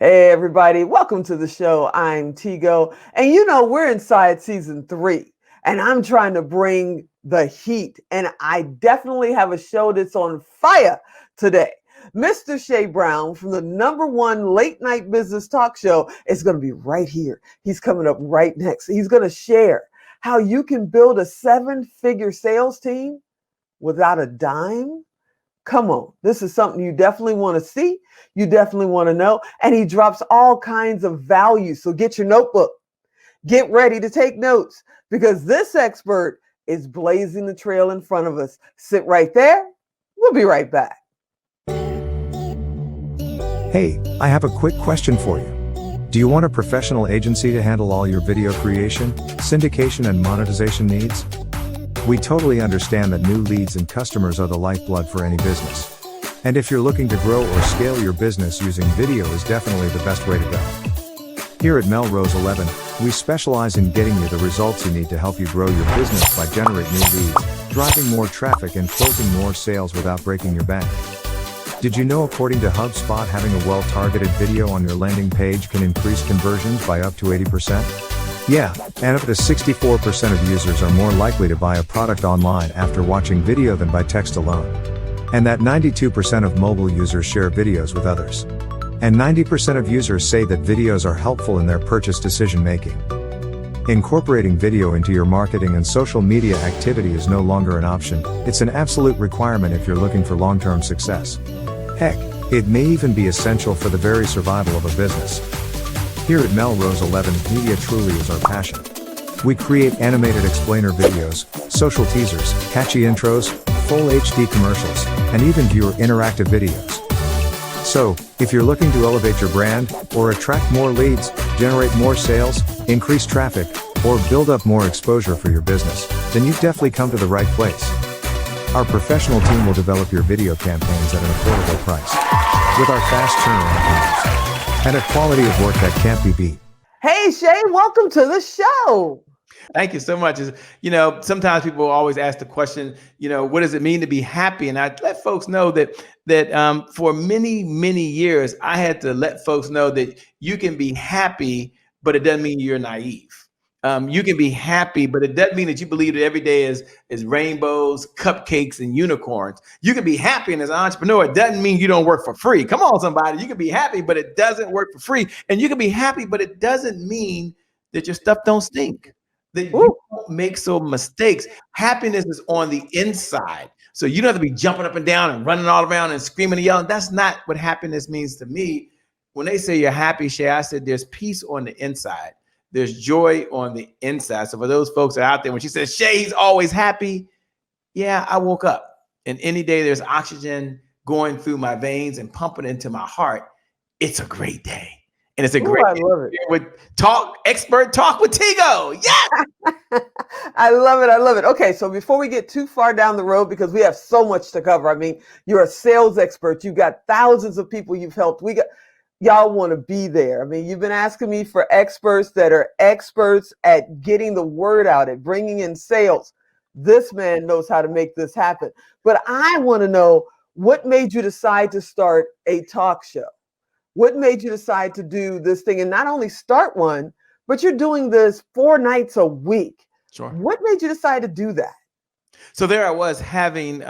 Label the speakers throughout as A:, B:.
A: Hey, everybody. Welcome to the show. I'm Tigo. And we're inside season 3, and I'm trying to bring the heat. And I definitely have a show that's on fire today. Mr. Shay Brown from the #1 late night business talk show is going to be right here. He's coming up right next. He's going to share how you can build a 7-figure sales team without a dime. Come on, this is something you definitely want to see. You definitely want to know. And he drops all kinds of value. So get your notebook. Get ready to take notes because this expert is blazing the trail in front of us. Sit right there. We'll be right back.
B: Hey, I have a quick question for you. Do you want a professional agency to handle all your video creation, syndication, and monetization needs? We totally understand that new leads and customers are the lifeblood for any business. And if you're looking to grow or scale your business, using video is definitely the best way to go. Here at Melrose 11, we specialize in getting you the results you need to help you grow your business by generating new leads, driving more traffic, and closing more sales without breaking your bank. Did you know, according to HubSpot, having a well-targeted video on your landing page can increase conversions by up to 80%? Yeah, and up to 64% of users are more likely to buy a product online after watching video than by text alone. And that 92% of mobile users share videos with others. And 90% of users say that videos are helpful in their purchase decision making. Incorporating video into your marketing and social media activity is no longer an option, it's an absolute requirement if you're looking for long-term success. Heck, it may even be essential for the very survival of a business. Here at Melrose 11, media truly is our passion. We create animated explainer videos, social teasers, catchy intros, full HD commercials, and even viewer interactive videos. So, if you're looking to elevate your brand, or attract more leads, generate more sales, increase traffic, or build up more exposure for your business, then you've definitely come to the right place. Our professional team will develop your video campaigns at an affordable price, with our fast turnaround times, and a quality of work that can't be beat.
A: Hey, Shay, welcome to the show.
C: Thank you so much. Sometimes people always ask the question, what does it mean to be happy? And I let folks know that for many, many years, I had to let folks know that you can be happy, but it doesn't mean you're naive. You can be happy, but it doesn't mean that you believe that every day is rainbows, cupcakes, and unicorns. You can be happy, and as an entrepreneur, it doesn't mean you don't work for free. Come on, somebody. You can be happy, but it doesn't work for free. And you can be happy, but it doesn't mean that your stuff don't stink, that you don't make some mistakes. Happiness is on the inside. So you don't have to be jumping up and down and running all around and screaming and yelling. That's not what happiness means to me. When they say you're happy, Shay, I said there's peace on the inside. There's joy on the inside. So for those folks that are out there, when she says, Shay, he's always happy. Yeah, I woke up, and any day there's oxygen going through my veins and pumping into my heart, it's a great day. And it's a great day with expert talk with Tigo. Yes.
A: I love it. I love it. Okay. So before we get too far down the road, because we have so much to cover. I mean, you're a sales expert. You've got thousands of people you've helped. Y'all want to be there. I mean, you've been asking me for experts that are experts at getting the word out, at bringing in sales. This man knows how to make this happen. But I want to know, what made you decide to start a talk show? What made you decide to do this thing and not only start one, but you're doing this 4 nights a week?
C: Sure.
A: What made you decide to do that?
C: So there I was having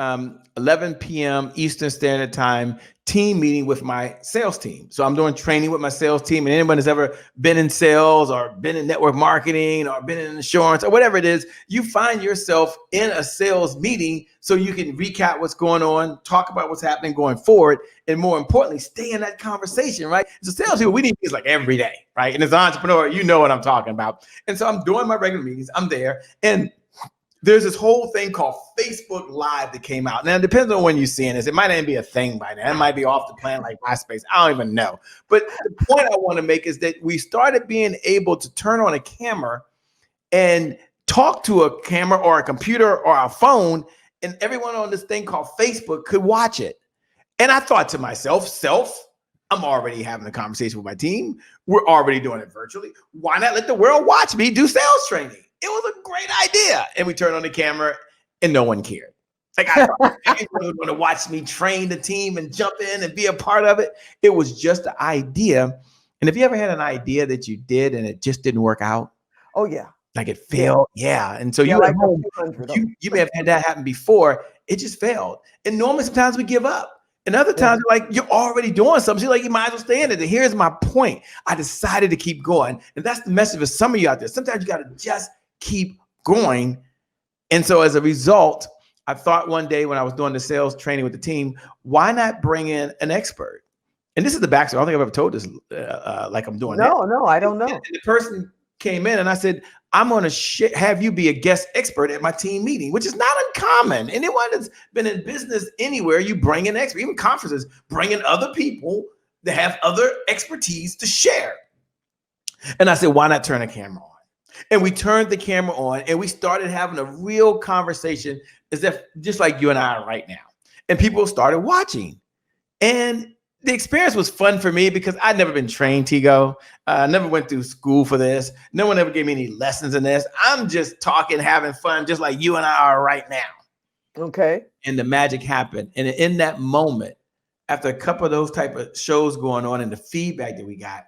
C: 11 p.m. Eastern Standard Time team meeting with my sales team. So I'm doing training with my sales team, and anyone that's ever been in sales or been in network marketing or been in insurance or whatever it is, you find yourself in a sales meeting so you can recap what's going on, talk about what's happening going forward, and more importantly, stay in that conversation, right? So sales people, we need things like every day, right? And as an entrepreneur, you know what I'm talking about. And so I'm doing my regular meetings, I'm there, and there's this whole thing called Facebook Live that came out. Now, it depends on when you're seeing this. It might even be a thing by now. It might be off the plan like MySpace. I don't even know. But the point I want to make is that we started being able to turn on a camera and talk to a camera or a computer or a phone, and everyone on this thing called Facebook could watch it. And I thought to myself, I'm already having a conversation with my team. We're already doing it virtually. Why not let the world watch me do sales training? It was a great idea. And we turned on the camera and no one cared. Like, I thought everyone was going to watch me train the team and jump in and be a part of it. It was just the idea And if you ever had an idea that you did and it just didn't work out,
A: Oh yeah.
C: like it failed, yeah. And so
A: Yeah,
C: you at
A: like a
C: home,
A: few hundred of them.
C: you may have had that happen before. It just failed. And normally sometimes we give up. And other
A: Yeah.
C: times like you're already doing something. So you're like, you might as well stay in it. And here's my point. I decided to keep going. And that's the message for some of you out there. Sometimes you got to just keep going. And so as a result, I thought one day when I was doing the sales training with the team, why not bring in an expert? And this is the backstory. I don't think I've ever told this like I'm doing
A: No, no, I don't know.
C: And the person came in and I said, I'm going to have you be a guest expert at my team meeting, which is not uncommon. Anyone that's been in business anywhere, you bring an expert, even conferences, bring in other people that have other expertise to share. And I said, why not turn a camera on? And we turned the camera on and we started having a real conversation as if just like you and I are right now. And people started watching. And the experience was fun for me because I'd never been trained, Tigo. I never went through school for this. No one ever gave me any lessons in this. I'm just talking, having fun, just like you and I are right now.
A: Okay.
C: And the magic happened. And in that moment, after a couple of those type of shows going on and the feedback that we got,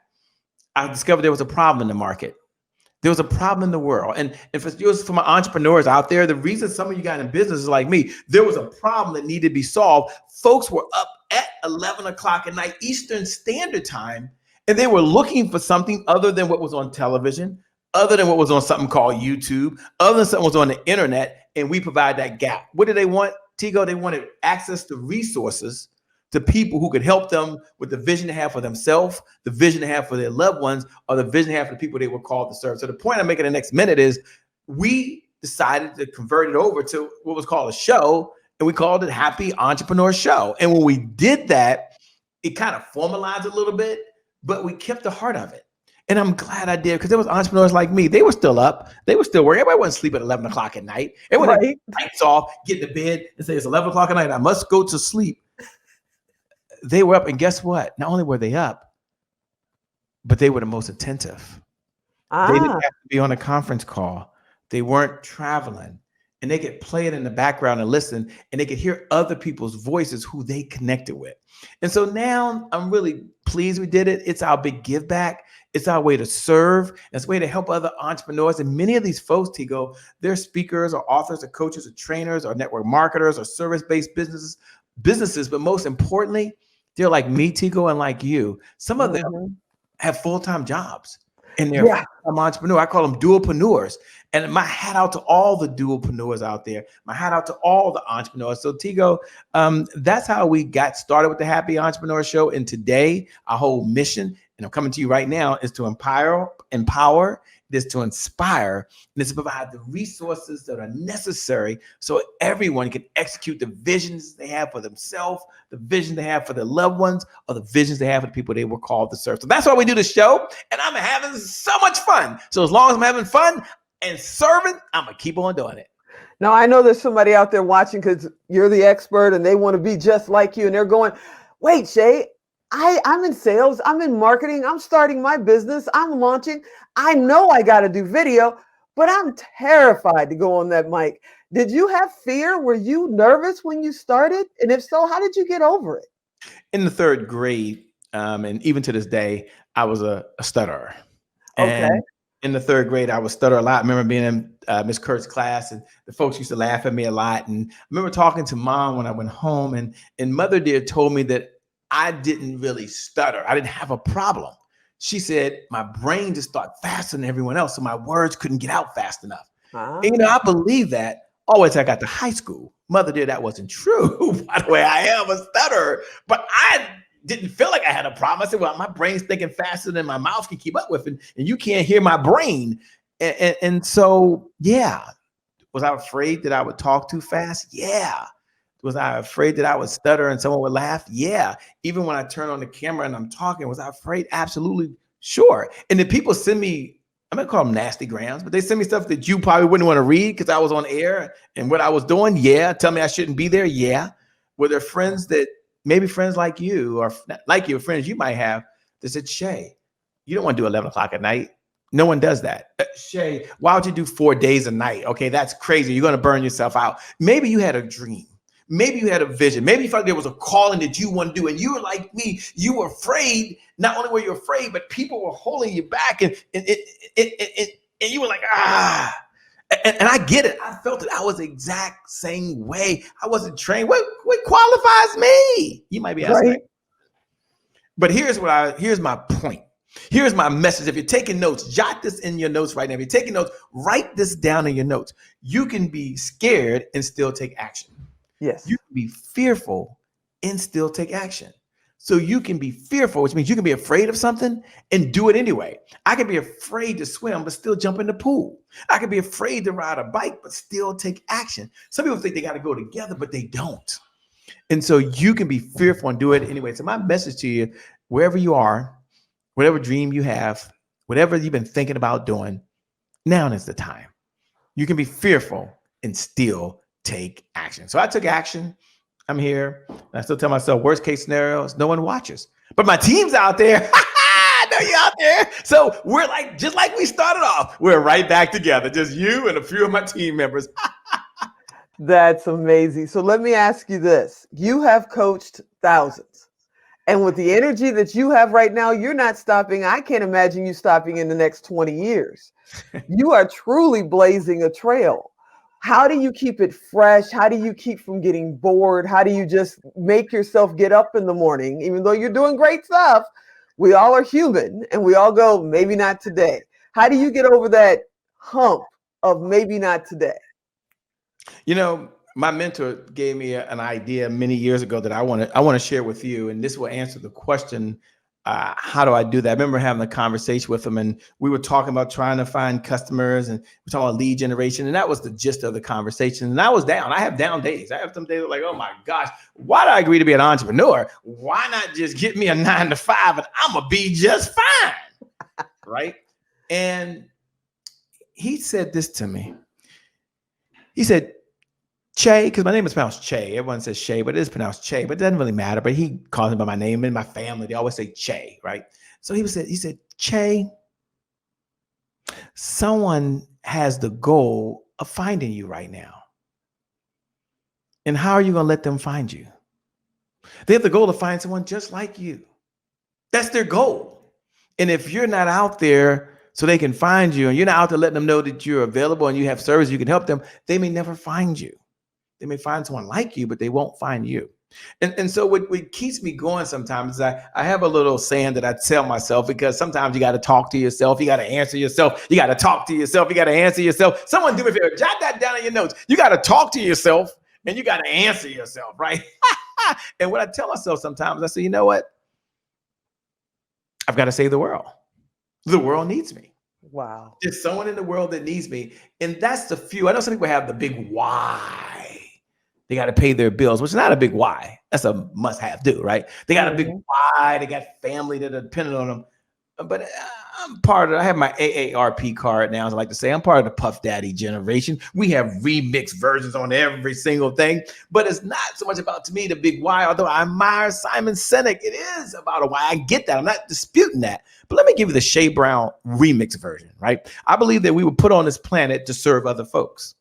C: I discovered there was a problem in the market. There was a problem in the world. And for my entrepreneurs out there, the reason some of you got in business is like me, there was a problem that needed to be solved. Folks were up at 11 o'clock at night, Eastern Standard Time, and they were looking for something other than what was on television, other than what was on something called YouTube, other than something was on the internet, and we provide that gap. What did they want, Tigo? They wanted access to resources, to people who could help them with the vision they have for themselves, the vision they have for their loved ones, or the vision they have for the people they were called to serve. So the point I'm making the next minute is we decided to convert it over to what was called a show, and we called it Happy Entrepreneur Show. And when we did that, it kind of formalized a little bit, but we kept the heart of it. And I'm glad I did because there was entrepreneurs like me. They were still up. They were still working. Everybody wasn't sleeping at 11 o'clock at night. Everyone had lights off, get to bed and say, it's 11 o'clock at night. I must go to sleep. They were up, and guess what? Not only were they up, but they were the most attentive. They didn't have to be on a conference call. They weren't traveling, and they could play it in the background and listen, and they could hear other people's voices who they connected with. And so now I'm really pleased we did it. It's our big give back. It's our way to serve. It's a way to help other entrepreneurs. And many of these folks, Tigo, they're speakers or authors or coaches or trainers or network marketers or service-based businesses. But most importantly, they're like me, Tigo, and like you. Some of them have full-time jobs and they're full-time entrepreneur. I call them dualpreneurs. And my hat out to all the dualpreneurs out there. My hat out to all the entrepreneurs. So Tigo, that's how we got started with the Happy Entrepreneur Show. And today, our whole mission, and I'm coming to you right now, is to empower, it is to inspire, and it's to provide the resources that are necessary so everyone can execute the visions they have for themselves, the vision they have for their loved ones, or the visions they have for the people they were called to serve. So that's why we do the show, and I'm having so much fun. So as long as I'm having fun and serving, I'm going to keep on doing it.
A: Now, I know there's somebody out there watching because you're the expert and they want to be just like you, and they're going, wait, Shay, I'm in sales, I'm in marketing, I'm starting my business, I'm launching. I know I got to do video, but I'm terrified to go on that mic. Did you have fear? Were you nervous when you started? And if so, how did you get over it?
C: In the third grade, and even to this day, I was a stutterer.
A: Okay.
C: And in the third grade, I would stutter a lot. I remember being in Miss Kurt's class, and the folks used to laugh at me a lot. And I remember talking to mom when I went home, and mother dear told me that I didn't really stutter. I didn't have a problem. She said my brain just thought faster than everyone else, so my words couldn't get out fast enough. And, I believe that always till I got to high school. Mother dear, that wasn't true. By the way, I am a stutterer, but I didn't feel like I had a problem. I said, well, my brain's thinking faster than my mouth can keep up with, and you can't hear my brain. And so, yeah. Was I afraid that I would talk too fast? Yeah. Was I afraid that I would stutter and someone would laugh? Yeah. Even when I turn on the camera and I'm talking, was I afraid? Absolutely. Sure. And then people send me, I'm going to call them nasty grams, but they send me stuff that you probably wouldn't want to read because I was on air and what I was doing. Yeah. Tell me I shouldn't be there. Yeah. Were there friends that maybe friends like you or like your friends you might have that said, Shay, you don't want to do 11 o'clock at night. No one does that. Shay, why would you do 4 days a night? Okay, that's crazy. You're going to burn yourself out. Maybe you had a dream. Maybe you had a vision. Maybe you felt there was a calling that you want to do. And you were like me. You were afraid. Not only were you afraid, but people were holding you back. And you were like, ah. And I get it. I felt it. I was the exact same way. I wasn't trained. What qualifies me? You might be asking. Right. But here's my point. Here's my message. If you're taking notes, jot this in your notes right now. If you're taking notes, write this down in your notes. You can be scared and still take action.
A: Yes.
C: You can be fearful and still take action. So you can be fearful, which means you can be afraid of something and do it anyway. I can be afraid to swim, but still jump in the pool. I can be afraid to ride a bike, but still take action. Some people think they got to go together, but they don't. And so you can be fearful and do it anyway. So my message to you, wherever you are, whatever dream you have, whatever you've been thinking about doing, now is the time. You can be fearful and still take action. So I took action. I'm here. I still tell myself, worst case scenario is no one watches. But my team's out there. I know you're out there. So we're like, just like we started off, we're right back together. Just you and a few of my team members.
A: That's amazing. So let me ask you this. You have coached thousands. And with the energy that you have right now, you're not stopping. I can't imagine you stopping in the next 20 years. You are truly blazing a trail. How do you keep it fresh? How do you keep from getting bored? How do you just make yourself get up in the morning? Even though you're doing great stuff, we all are human and we all go, maybe not today. How do you get over that hump of maybe not today?
C: You know, my mentor gave me an idea many years ago that I want to share with you. And this will answer the question, how do I do that? I remember having a conversation with him and we were talking about trying to find customers and we're talking about lead generation. And that was the gist of the conversation. And I was down. I have down days. I have some days like, oh my gosh, why did I agree to be an entrepreneur? Why not just get me a 9-to-5 and I'm going to be just fine. Right. And he said this to me. He said, Che, because my name is pronounced Che. Everyone says Shay, but it is pronounced Che, but it doesn't really matter. But he calls me by my name and my family. They always say Che, right? So he said, Che, someone has the goal of finding you right now. And how are you going to let them find you? They have the goal to find someone just like you. That's their goal. And if you're not out there so they can find you and you're not out there letting them know that you're available and you have service, you can help them, they may never find you. They may find someone like you, but they won't find you. And so what keeps me going sometimes is I have a little saying that I tell myself, because sometimes you got to talk to yourself. You got to answer yourself. You got to talk to yourself. You got to answer yourself. Someone do me a favor. Jot that down in your notes. You got to talk to yourself and you got to answer yourself, right? And what I tell myself sometimes, I say, you know what? I've got to save the world. The world needs me.
A: Wow.
C: There's someone in the world that needs me. And that's the few. I know some people have the big why. They got to pay their bills, which is not a big why. That's a must-have do, right? They got a big why. They got family that are dependent on them. But I'm part of it. I have my AARP card now, as I like to say. I'm part of the Puff Daddy generation. We have remixed versions on every single thing. But it's not so much about, to me, the big why, although I admire Simon Sinek. It is about a why. I get that. I'm not disputing that. But let me give you the Shea Brown remix version, right? I believe that we were put on this planet to serve other folks.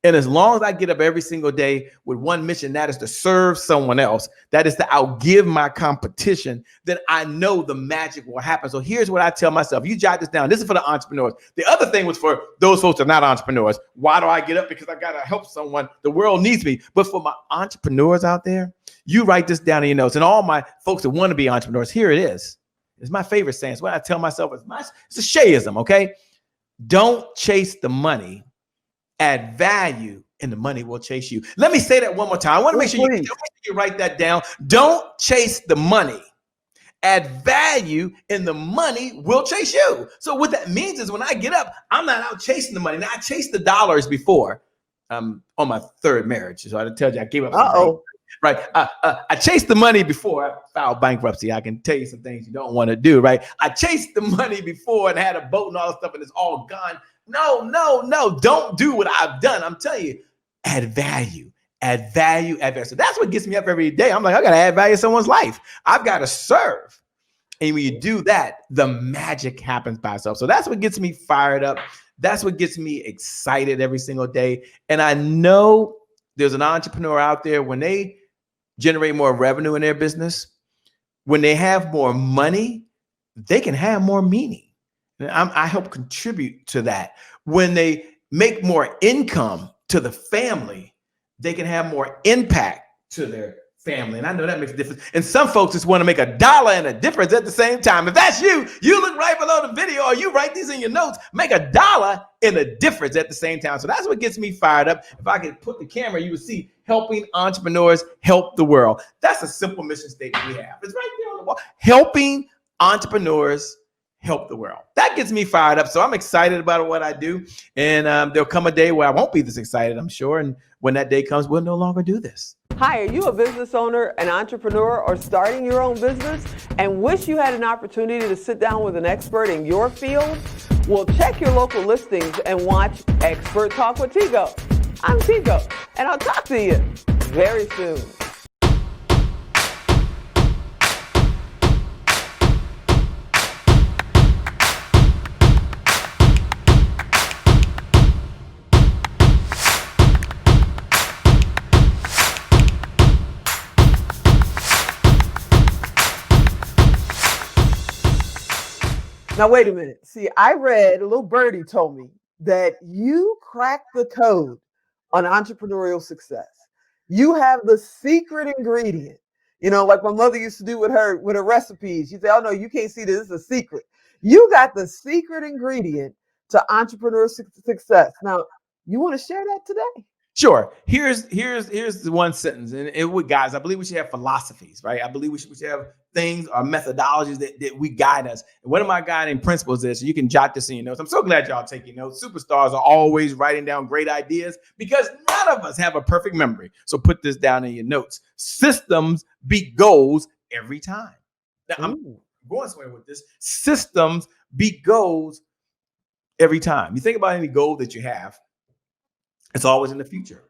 C: And as long as I get up every single day with one mission, that is to serve someone else, that is to outgive my competition, then I know the magic will happen. So here's what I tell myself. You jot this down. This is for the entrepreneurs. The other thing was for those folks that are not entrepreneurs. Why do I get up? Because I got to help someone. The world needs me. But for my entrepreneurs out there, you write this down in your notes. And all my folks that want to be entrepreneurs, here it is. It's my favorite saying. It's what I tell myself. It's a Shayism, okay? Don't chase the money. Add value and the money will chase you. Let me say that one more time. I want to make sure you write that down. Don't chase the money. Add value and the money will chase you. So what that means is when I get up, I'm not out chasing the money. Now, I chased the dollars before on my third marriage. So I tell you, I gave up. Right. I chased the money before I filed bankruptcy. I can tell you some things you don't want to do, right? I chased the money before and had a boat and all that stuff and it's all gone. No. Don't do what I've done. I'm telling you, add value. So that's what gets me up every day. I'm like, I got to add value to someone's life. I've got to serve. And when you do that, the magic happens by itself. So that's what gets me fired up. That's what gets me excited every single day. And I know there's an entrepreneur out there, when they generate more revenue in their business, when they have more money, they can have more meaning. And I help contribute to that. When they make more income to the family, they can have more impact to their family. And I know that makes a difference. And some folks just want to make $1 and a difference at the same time. If that's you, you look right below the video, or you write these in your notes, make $1 and a difference at the same time. So that's what gets me fired up. If I could put the camera, you would see helping entrepreneurs help the world. That's a simple mission statement we have. It's right there on the wall. Helping entrepreneurs help the world. That gets me fired up. So I'm excited about what I do. And there'll come a day where I won't be this excited, I'm sure. And when that day comes, we'll no longer do this.
A: Hi, are you a business owner, an entrepreneur, or starting your own business and wish you had an opportunity to sit down with an expert in your field? Well, check your local listings and watch Expert Talk with Tigo. I'm Tigo, and I'll talk to you very soon. Now, wait a minute. See, a little birdie told me that you cracked the code on entrepreneurial success. You have the secret ingredient, like my mother used to do with her recipes. She'd say, oh no, you can't see this, it's a secret. You got the secret ingredient to entrepreneurial success. Now, you want to share that today?
C: Sure. Here's the one sentence. And guys, I believe we should have philosophies, right? I believe we should have things or methodologies that we guide us. And one of my guiding principles is, so you can jot this in your notes. I'm so glad y'all taking notes. Superstars are always writing down great ideas because none of us have a perfect memory. So put this down in your notes. Systems beat goals every time. Now, I'm going somewhere with this. Systems beat goals every time. You think about any goal that you have, it's always in the future.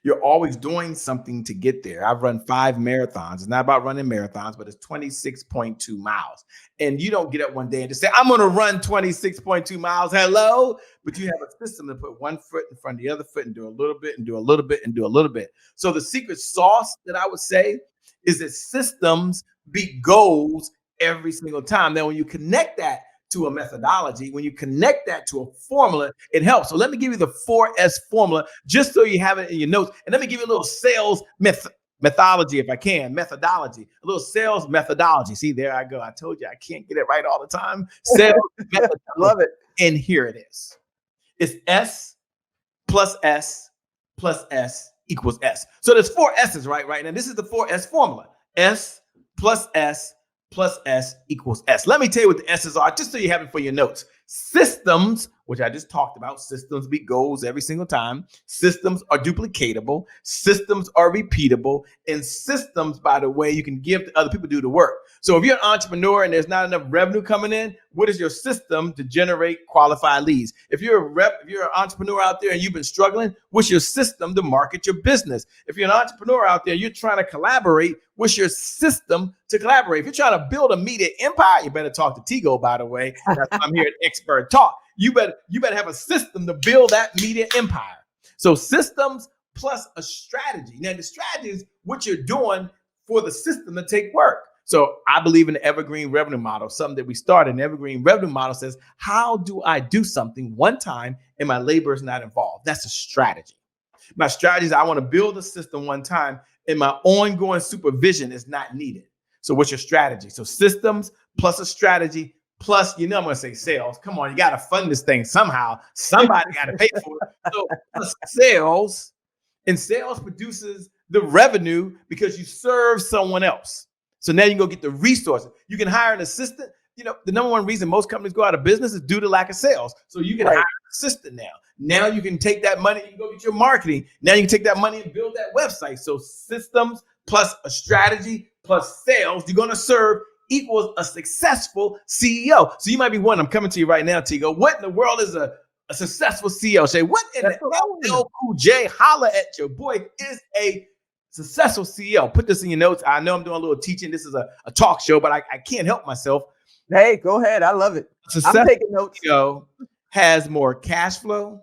C: You're always doing something to get there. I've run 5 marathons. It's not about running marathons, but it's 26.2 miles. And you don't get up one day and just say, I'm going to run 26.2 miles. Hello. But you have a system to put one foot in front of the other foot and do a little bit and do a little bit and do a little bit. So the secret sauce that I would say is that systems beat goals every single time. Now, when you connect that to a methodology, when you connect that to a formula, it helps. So let me give you the 4S formula just so you have it in your notes. And let me give you a little sales methodology if I can. Methodology, a little sales methodology. See, there I go. I told you I can't get it right all the time. Sales methodology.
A: Love it.
C: And here it is. It's S plus S plus S equals S. So there's 4 S's, right? Now this is the 4S formula. S plus S plus S equals S. Let me tell you what the S's are, just so you have it for your notes. Systems, which I just talked about, systems beat goals every single time. Systems are duplicatable. Systems are repeatable. And systems, by the way, you can give to other people to do the work. So if you're an entrepreneur and there's not enough revenue coming in, what is your system to generate qualified leads? If you're an entrepreneur out there and you've been struggling, what's your system to market your business? If you're an entrepreneur out there, you're trying to collaborate, what's your system to collaborate? If you're trying to build a media empire, you better talk to Tigo, by the way. That's why I'm here at Expert Talk. You better have a system to build that media empire. So systems plus a strategy. Now, the strategy is what you're doing for the system to take work. So I believe in the evergreen revenue model, something that we started. An evergreen revenue model says, how do I do something one time and my labor is not involved? That's a strategy. My strategy is I want to build a system one time and my ongoing supervision is not needed. So what's your strategy? So systems plus a strategy plus, I'm going to say sales. Come on, you got to fund this thing somehow. Somebody got to pay for it. So plus sales, and sales produces the revenue because you serve someone else. So now you can go get the resources. You can hire an assistant. The number one reason most companies go out of business is due to lack of sales. So you can hire an assistant now. Now you can take that money and go get your marketing. Now you can take that money and build that website. So systems plus a strategy plus sales, you're going to serve equals a successful CEO. So you might be wondering, I'm coming to you right now, Tigo. What in the world is a successful CEO? Say, what in the LL Cool J, holla at your boy, is a successful CEO? Put this in your notes. I know I'm doing a little teaching. This is a talk show, but I can't help myself.
A: Hey, go ahead. I love it. I'm taking notes.
C: CEO has more cash flow,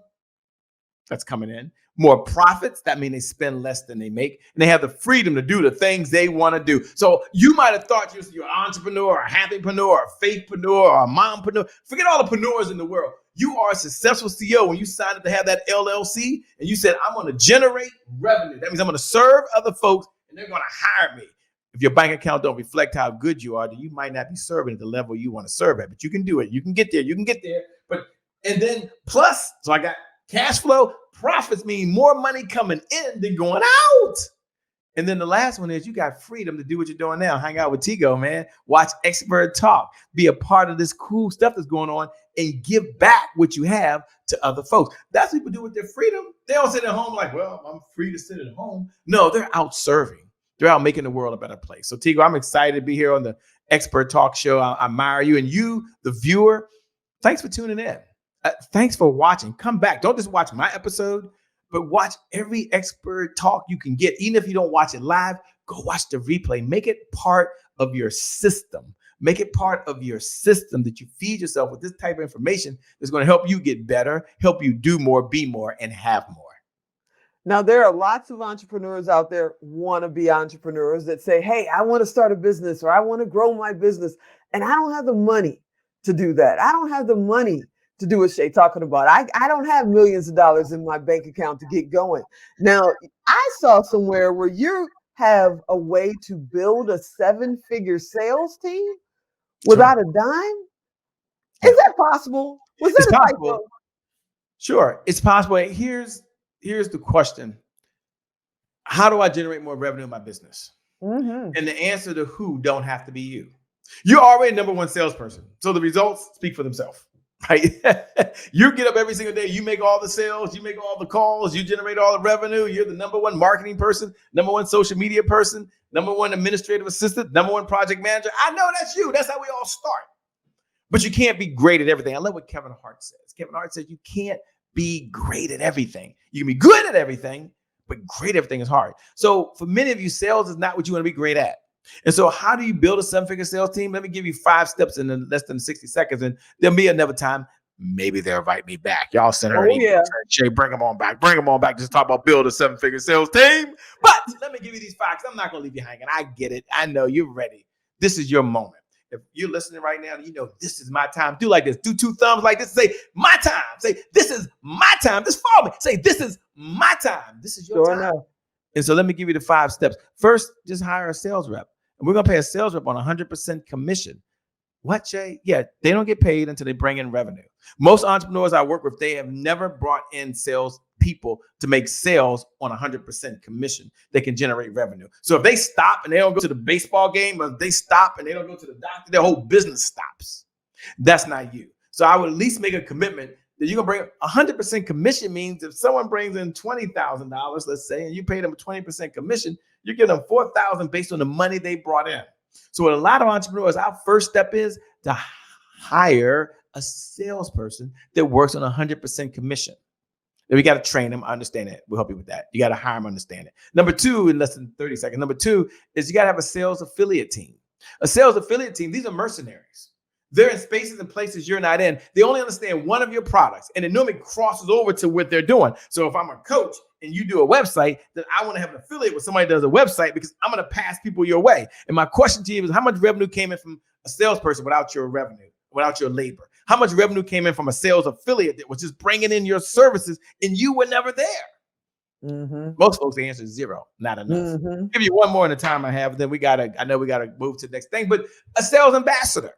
C: that's coming in, more profits. That means they spend less than they make, and they have the freedom to do the things they want to do. So you might have thought you're an entrepreneur, a happypreneur, or a faithpreneur, or a mompreneur. Forget all the preneurs in the world. You are a successful CEO when you signed up to have that LLC and you said, I'm going to generate revenue. That means I'm going to serve other folks and they're going to hire me. If your bank account don't reflect how good you are, then you might not be serving at the level you want to serve at, but you can do it. You can get there. You can get there. And then plus, so I got cash flow. Profits mean more money coming in than going out. And then the last one is you got freedom to do what you're doing now. Hang out with Tigo, man. Watch expert talk. Be a part of this cool stuff that's going on and give back what you have to other folks. That's what people do with their freedom. They don't sit at home like, well, I'm free to sit at home. No, they're out serving. They're out making the world a better place. So Tigo, I'm excited to be here on the Expert Talk Show. I admire you, and you, the viewer, thanks for tuning in. Thanks for watching. Come back. Don't just watch my episode, but watch every expert talk you can get. Even if you don't watch it live, go watch the replay. Make it part of your system. Make it part of your system that you feed yourself with this type of information that's going to help you get better, help you do more, be more, and have more.
A: Now, there are lots of entrepreneurs out there, wannabe entrepreneurs that say, hey, I want to start a business or I want to grow my business. And I don't have the money to do that. I don't have the money to do what Shay's talking about. I don't have millions of dollars in my bank account to get going. Now, I saw somewhere where you have a way to build a 7-figure sales team without a dime. Is that possible? Was that
C: possible? Sure, it's possible. Here's the question. How do I generate more revenue in my business?
A: Mm-hmm.
C: And the answer to who don't have to be you. You're already number one salesperson. So the results speak for themselves. Right? You get up every single day. You make all the sales. You make all the calls. You generate all the revenue. You're the number one marketing person, number one social media person, number one administrative assistant, number one project manager. I know that's you. That's how we all start. But you can't be great at everything. I love what Kevin Hart says. Kevin Hart says you can't be great at everything. You can be good at everything, but great at everything is hard. So for many of you, sales is not what you want to be great at. And so how do you build a 7-figure sales team? Let me give you 5 steps in less than 60 seconds. And there'll be another time. Maybe they'll invite me back. Y'all send her an email. Shay, bring them on back. Bring them on back. Just talk about build a 7-figure sales team. But let me give you these 5 because I'm not going to leave you hanging. I get it. I know you're ready. This is your moment. If you're listening right now, you know this is my time. Do like this. Do 2 thumbs like this. Say, my time. Say, this is my time. Just follow me. Say, this is my time. This is your time.
A: Enough.
C: And so let me give you the 5 steps. First, just hire a sales rep. And we're going to pay a sales rep on 100% commission. What, Jay? Yeah, they don't get paid until they bring in revenue. Most entrepreneurs I work with, they have never brought in sales people to make sales on 100% commission. They can generate revenue. So if they stop and they don't go to the baseball game, or they stop and they don't go to the doctor, their whole business stops. That's not you. So I would at least make a commitment that you're going to bring 100% commission. Means if someone brings in $20,000, let's say, and you pay them a 20% commission, you give them $4,000 based on the money they brought in. So with a lot of entrepreneurs, our first step is to hire a salesperson that works on 100% commission. Then we got to train them. I understand it. We'll help you with that. You got to hire them, understand it. Number 2, in less than 30 seconds. Number 2 is you got to have a sales affiliate team. A sales affiliate team, these are mercenaries. They're in spaces and places you're not in. They only understand one of your products, and it normally crosses over to what they're doing. So if I'm a coach and you do a website, then I want to have an affiliate with somebody that does a website because I'm going to pass people your way. And my question to you is, how much revenue came in from a salesperson without your revenue, without your labor? How much revenue came in from a sales affiliate that was just bringing in your services and you were never there? Mm-hmm. Most folks, the answer is 0, not enough. Mm-hmm. Give you one more in the time I have, then I know we got to move to the next thing, but a sales ambassador.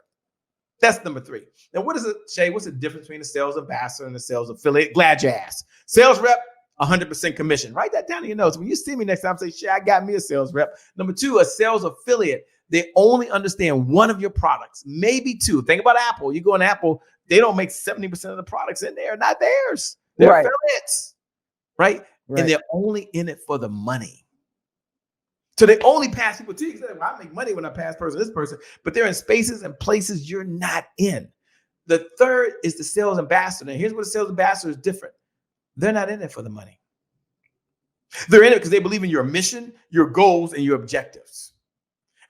C: That's number 3. Now, what is it, Shay? What's the difference between a sales ambassador and a sales affiliate? Glad you asked. Sales rep, 100% commission. Write that down in your notes. When you see me next time, say, Shay, I got me a sales rep. Number 2, a sales affiliate. They only understand one of your products, maybe 2. Think about Apple. You go on Apple, they don't make 70% of the products in there, not theirs. They're affiliates, right? And they're only in it for the money. So they only pass people to you. Well, I make money when I pass this person, but they're in spaces and places you're not in. The 3rd is the sales ambassador. And here's what a sales ambassador is different. They're not in it for the money. They're in it because they believe in your mission, your goals, and your objectives.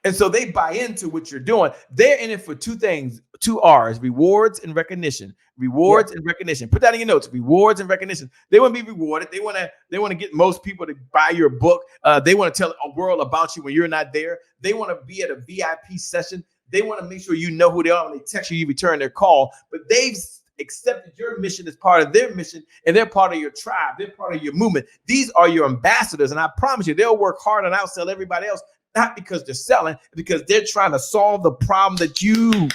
C: And so they buy into what you're doing. They're in it for two things, 2 R's, rewards and recognition. Rewards and recognition. Put that in your notes. Rewards and recognition. They want to be rewarded. They want to get most people to buy your book. They want to tell a world about you when you're not there. They want to be at a VIP session. They want to make sure you know who they are when they text you, you return their call. But they've accepted your mission as part of their mission, and they're part of your tribe. They're part of your movement. These are your ambassadors, and I promise you, they'll work hard and outsell everybody else, not because they're selling, because they're trying to solve the problem that you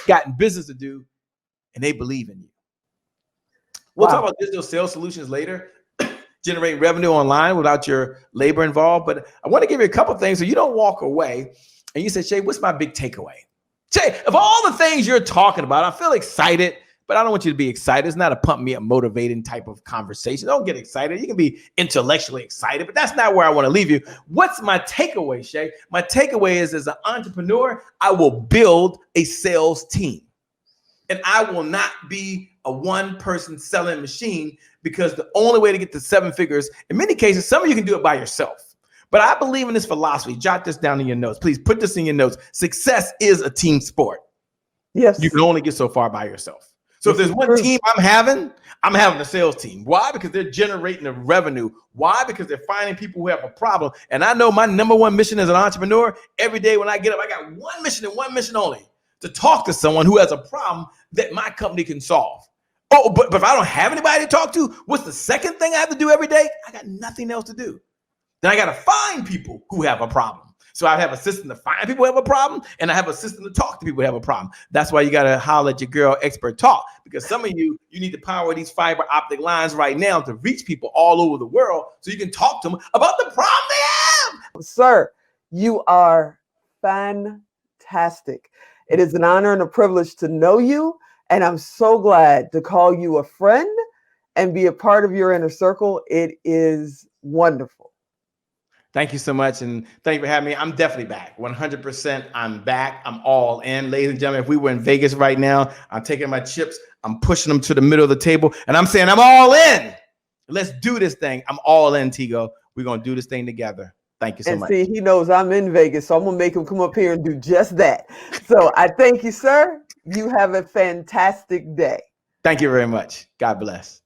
C: got in business to do, and they believe in you. We'll talk about digital sales solutions later, generating revenue online without your labor involved. But I want to give you a couple of things so you don't walk away and you say, Shay, what's my big takeaway? Shay, of all the things you're talking about, I feel excited, but I don't want you to be excited. It's not a pump me up, motivating type of conversation. Don't get excited. You can be intellectually excited, but that's not where I want to leave you. What's my takeaway, Shay? My takeaway is, as an entrepreneur, I will build a sales team. And I will not be a one-person selling machine, because the only way to get to 7 figures, in many cases, some of you can do it by yourself. But I believe in this philosophy. Jot this down in your notes. Please put this in your notes. Success is a team sport.
A: Yes.
C: You can only get so far by yourself. So if there's one team I'm having a sales team. Why? Because they're generating the revenue. Why? Because they're finding people who have a problem. And I know my number one mission as an entrepreneur, every day when I get up, I got one mission and one mission only: to talk to someone who has a problem that my company can solve. Oh, but if I don't have anybody to talk to, what's the second thing I have to do every day? I got nothing else to do. Then I got to find people who have a problem. So I have a system to find people who have a problem, and I have a system to talk to people who have a problem. That's why you got to holler at your girl, Expert Talk, because some of you need to power these fiber optic lines right now to reach people all over the world so you can talk to them about the problem they have.
A: Sir, you are fantastic. It is an honor and a privilege to know you, and I'm so glad to call you a friend and be a part of your inner circle. It is wonderful.
C: Thank you so much, and thank you for having me. I'm definitely back. 100%. I'm back. I'm all in. Ladies and gentlemen, if we were in Vegas right now, I'm taking my chips, I'm pushing them to the middle of the table, and I'm saying I'm all in. Let's do this thing. I'm all in, Tigo. We're going to do this thing together. Thank you so much.
A: See, he knows I'm in Vegas, so I'm going to make him come up here and do just that. So I thank you, sir. You have a fantastic day.
C: Thank you very much. God bless.